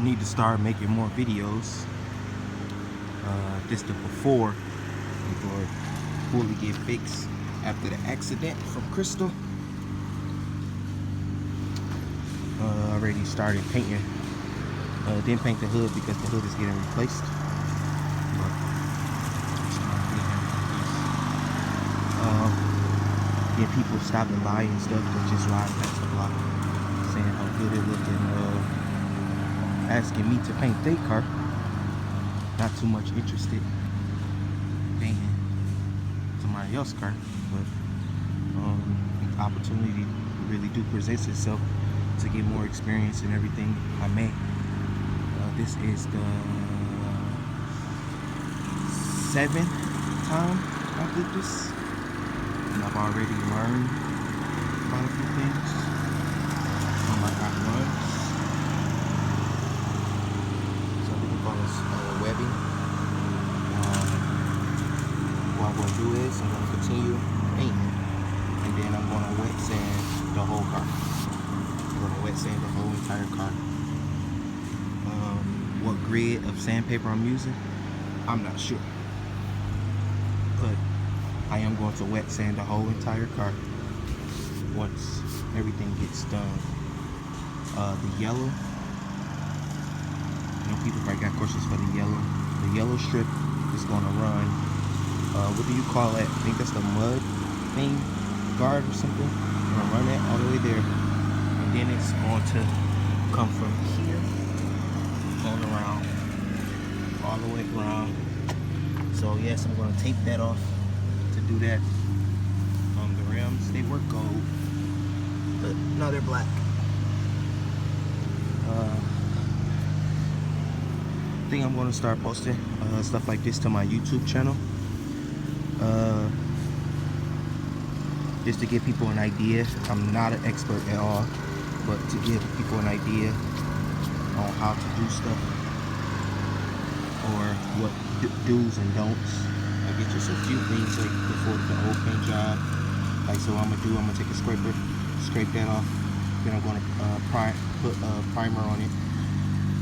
need to start making more videos. Just the before fully get fixed after the accident from Crystal. Already started painting. Didn't paint the hood because the hood is getting replaced. But yeah, people stopping by and stuff that just ride past the block, saying how good it looked and asking me to paint their car. Not too much interested in painting somebody else's car, but the opportunity really do presents itself to get more experience in everything I make. This is the 7th time I did this, and I've already learned quite a few things. I got runs. Some people call this webbing. What I'm going to do is I'm going to continue painting, and then I'm going to wet sand the whole car. I'm going to wet sand the whole entire car. What grade of sandpaper I'm using, I'm not sure, but I am going to wet sand the whole entire car once everything gets done. The yellow, people probably got questions for the yellow. The yellow strip is going to run, what do you call it? I think that's the mud thing, guard or something. I'm going to run that all the way there, and then it's going to come from here going around all the way around. So yes, I'm going to tape that off to do that. The rims, they were gold, but now they're black. I think I'm going to start posting stuff like this to my YouTube channel, just to give people an idea. I'm not an expert at all, but to give people an idea on how to do stuff, or what do's and don'ts. I get just a few things like before the old paint job. Like, so I'm gonna take a scraper, scrape that off. Then I'm gonna put a primer on it,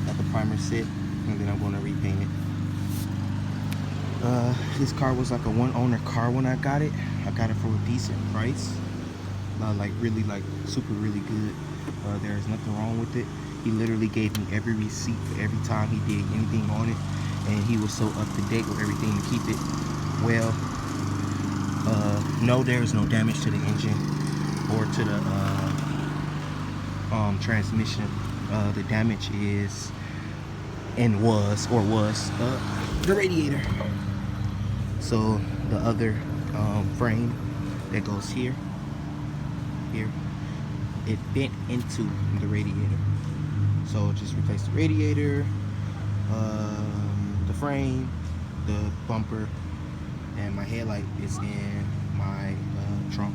let the primer sit, and then I'm gonna repaint it. This car was like a one-owner car when I got it. I got it for a decent price, like really, like super really good. There's nothing wrong with it. He literally gave me every receipt for every time he did anything on it, and he was so up to date with everything to keep it well. No, there is no damage to the engine or to the transmission. The damage is and was the radiator. So the other frame that goes here, it bent into the radiator. So just replace the radiator, the frame, the bumper, and my headlight is in my trunk.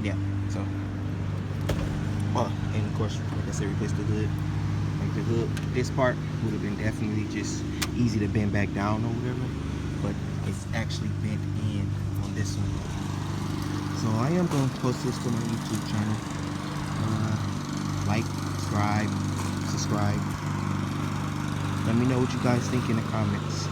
Yeah, so, and of course, like I said, replace the hood. Like the hood, this part would have been definitely just easy to bend back down or whatever, but it's actually bent in on this one. So I am going to post this to my YouTube channel. Like, subscribe. Let me know what you guys think in the comments.